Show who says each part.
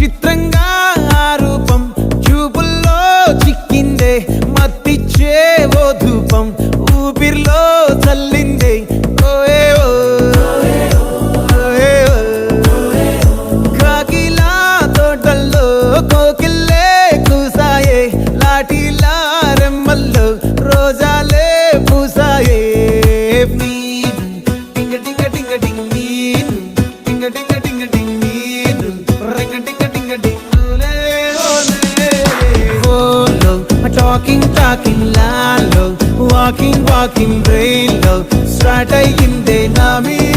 Speaker 1: చిత్రంగా ఆ రూపం చూపుల్లో చిక్కిందే మత్తిచ్చే ఓ ధూపం ఊపిరిలో చల్లిందే ఓయే ఓ కాకిలా తోటల్లో కోకిల్లే కూసాయే లాఠీలా రెమ్మల్లో రోజాలే పూసాయే టింగ టింగ టింగ టింగ్ నీరు టింగ టింగ టింగ టింగ్ నీరు రింగ టింగ టింగ టింగ్ ఓలే ఓలే ఓలో టాకింగ్ లాలో వాకింగ్ బ్రెయిన్ లో స్టార్ట్ అయ్యిందే నా మీద